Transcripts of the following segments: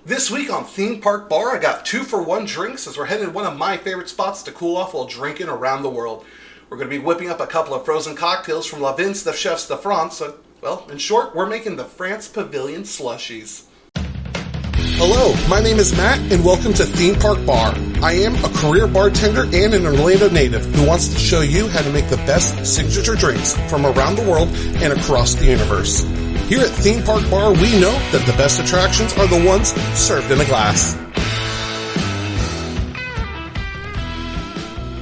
This week on Theme Park Bar, I got 2-for-1 drinks as we're headed to one of my favorite spots to cool off while drinking around the world. We're going to be whipping up a couple of frozen cocktails from La Vince de Chefs de France. So, well, in short, we're making the France Pavilion slushies. Hello, my name is Matt and welcome to Theme Park Bar. I am a career bartender and an Orlando native who wants to show you how to make the best signature drinks from around the world and across the universe. Here at Theme Park Bar, we know that the best attractions are the ones served in a glass.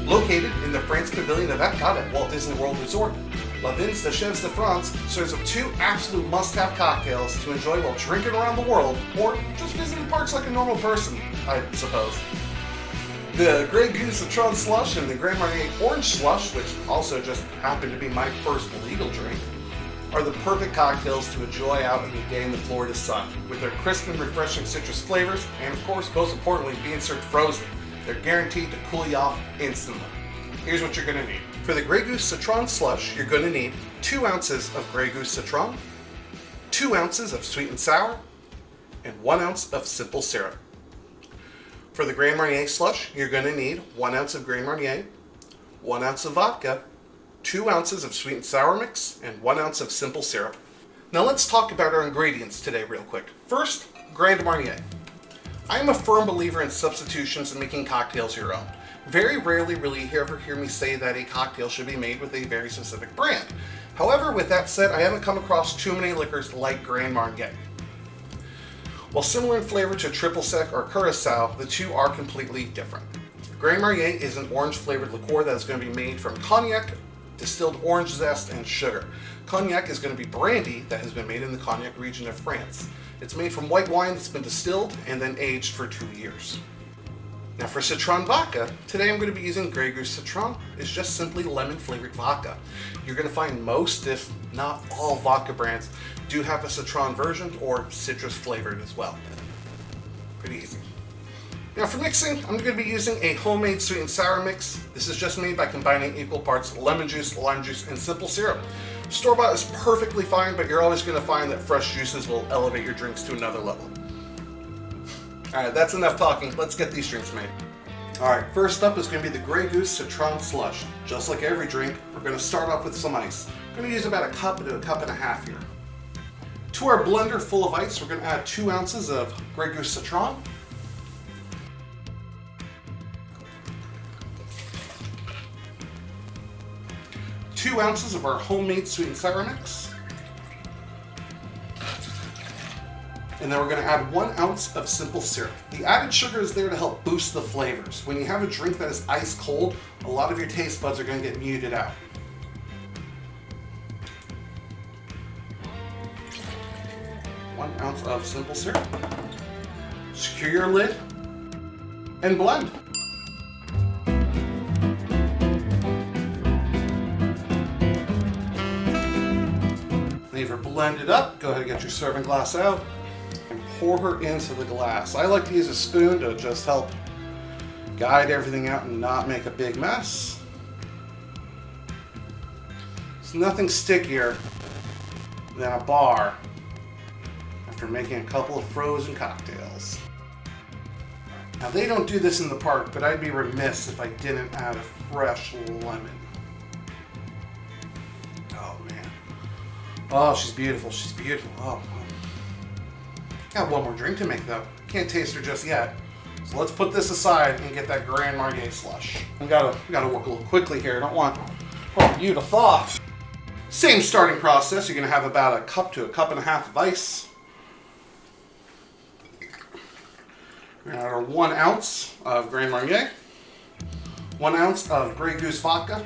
Located in the France Pavilion of Epcot at Walt Disney World Resort, La Vince de Chefs de France serves up two absolute must-have cocktails to enjoy while drinking around the world, or just visiting parks like a normal person, I suppose. The Grey Goose Citron Slush and the Grand Marnier Orange Slush, which also just happened to be my first legal drink, are the perfect cocktails to enjoy out in the day in the Florida sun. With their crisp and refreshing citrus flavors, and of course, most importantly, being served frozen, they're guaranteed to cool you off instantly. Here's what you're going to need. For the Grey Goose Citron Slush, you're going to need 2 ounces of Grey Goose Citron, 2 ounces of sweet and sour, and 1 ounce of simple syrup. For the Grand Marnier Slush, you're going to need 1 ounce of Grand Marnier, 1 ounce of vodka, 2 ounces of sweet and sour mix, and 1 ounce of simple syrup. Now let's talk about our ingredients today real quick. First, Grand Marnier. I am a firm believer in substitutions and making cocktails your own. Very rarely will you ever hear me say that a cocktail should be made with a very specific brand. However, with that said, I haven't come across too many liquors like Grand Marnier. While similar in flavor to Triple Sec or Curacao, the two are completely different. Grand Marnier is an orange-flavored liqueur that is going to be made from cognac, distilled orange zest, and sugar. Cognac is going to be brandy that has been made in the Cognac region of France. It's made from white wine that's been distilled and then aged for 2 years. Now for Citron vodka, today I'm going to be using Grey Goose Citron. It's just simply lemon-flavored vodka. You're going to find most, if not all, vodka brands do have a Citron version or citrus-flavored as well. Pretty easy. Now for mixing, I'm going to be using a homemade sweet and sour mix. This is just made by combining equal parts lemon juice, lime juice, and simple syrup. Store-bought is perfectly fine, but you're always going to find that fresh juices will elevate your drinks to another level. Alright, that's enough talking. Let's get these drinks made. Alright, first up is going to be the Grey Goose Citron Slush. Just like every drink, we're going to start off with some ice. I'm going to use about a cup to a cup and a half here. To our blender full of ice, we're going to add 2 ounces of Grey Goose Citron, 2 ounces of our homemade sweet and sour mix, and then we're going to add 1 ounce of simple syrup. The added sugar is there to help boost the flavors. When you have a drink that is ice cold, a lot of your taste buds are going to get muted out. One ounce of simple syrup. Secure your lid and blend. Leave her blended up. Go ahead and get your serving glass out and pour her into the glass. I like to use a spoon to just help guide everything out and not make a big mess. There's nothing stickier than a bar after making a couple of frozen cocktails. Now they don't do this in the park, but I'd be remiss if I didn't add a fresh lemon. Oh man. Oh, she's beautiful. She's beautiful. Oh. Got one more drink to make though. Can't taste her just yet. So let's put this aside and get that Grand Marnier slush. We gotta work a little quickly here. I don't want you to thaw. Same starting process. You're gonna have about a cup to a cup and a half of ice. We're gonna add our 1 ounce of Grand Marnier, 1 ounce of Grey Goose vodka.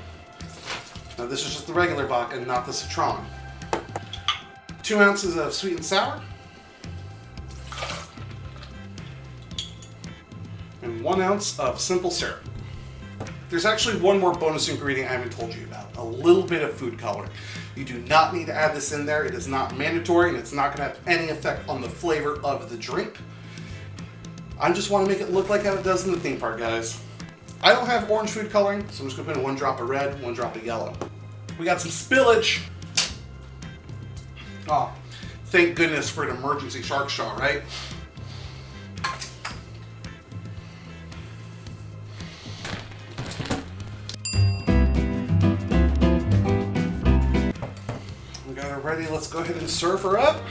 Now this is just the regular vodka, not the Citron. 2 ounces of sweet and sour, and 1 ounce of simple syrup. There's actually one more bonus ingredient I haven't told you about, a little bit of food coloring. You do not need to add this in there. It is not mandatory and it's not going to have any effect on the flavor of the drink. I just want to make it look like how it does in the theme park, guys. I don't have orange food coloring, so I'm just going to put in 1 drop of red, 1 drop of yellow. We got some spillage. Oh, thank goodness for an emergency shark shot, right? let's go ahead and serve her up.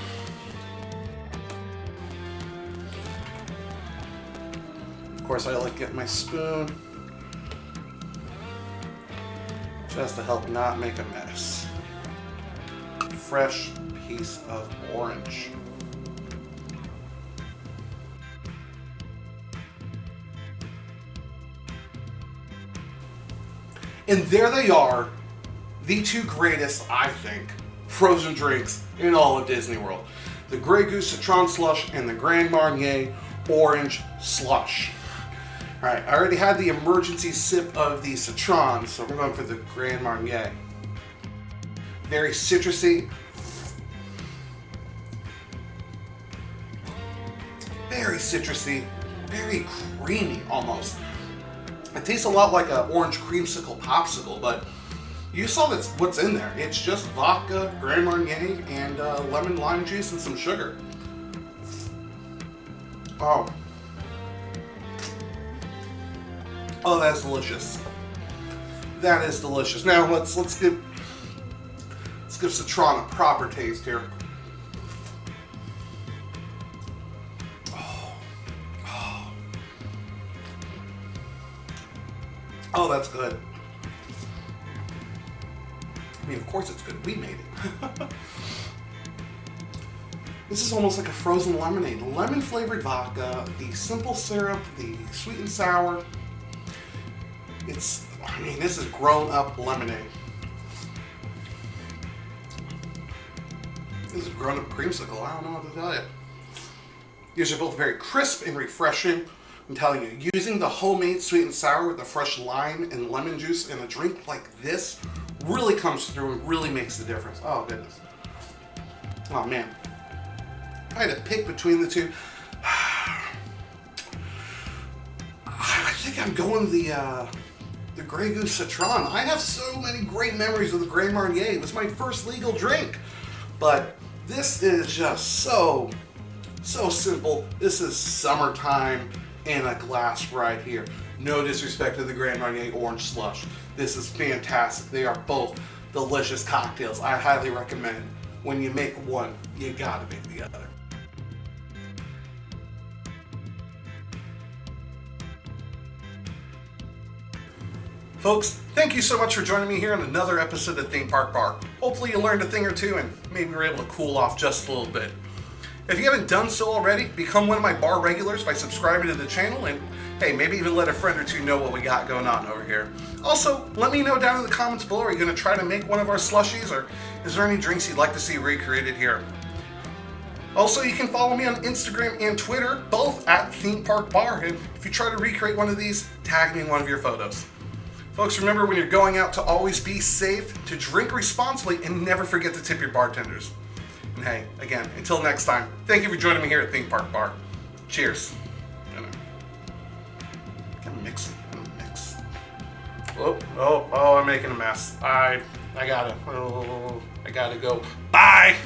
Of course, I like getting my spoon just to help not make a mess. Fresh piece of orange. And there they are, the two greatest, I think, frozen drinks in all of Disney World. The Grey Goose Citron Slush and the Grand Marnier Orange Slush. Alright, I already had the emergency sip of the Citron, so we're going for the Grand Marnier. Very citrusy. Very citrusy. Very creamy, almost. It tastes a lot like an orange creamsicle popsicle, but you saw that's what's in there. It's just vodka, Grand Marnier, and lemon lime juice and some sugar. Oh. Oh, that's delicious. That is delicious. Now let's give Citron a proper taste here. Oh, that's good. I mean, of course it's good. We made it. This is almost like a frozen lemonade. Lemon-flavored vodka, the simple syrup, the sweet and sour. I mean, this is grown-up lemonade. This is grown-up creamsicle. I don't know what to tell you. These are both very crisp and refreshing. I'm telling you, using the homemade sweet and sour with the fresh lime and lemon juice in a drink like this really comes through and really makes the difference. Oh, goodness. Oh, man. If I had to pick between the two, I think I'm going the Grey Goose Citron. I have so many great memories of the Grand Marnier. It was my first legal drink. But this is just so simple. This is summertime in a glass right here. No disrespect to the Grand Marnier Orange Slush. This is fantastic. They are both delicious cocktails. I highly recommend when you make one, you gotta make the other. Folks, thank you so much for joining me here on another episode of Theme Park Bar. Hopefully you learned a thing or two and maybe were able to cool off just a little bit. If you haven't done so already, become one of my bar regulars by subscribing to the channel and, hey, maybe even let a friend or two know what we got going on over here. Also, let me know down in the comments below, are you going to try to make one of our slushies, or is there any drinks you'd like to see recreated here? Also, you can follow me on Instagram and Twitter, both at Theme Park Bar, and if you try to recreate one of these, tag me in one of your photos. Folks, remember when you're going out to always be safe, to drink responsibly, and never forget to tip your bartenders. And hey, again, until next time, thank you for joining me here at Theme Park Bar. Cheers. Gotta mix it. Mix. Oh, I'm making a mess. I gotta go. Bye.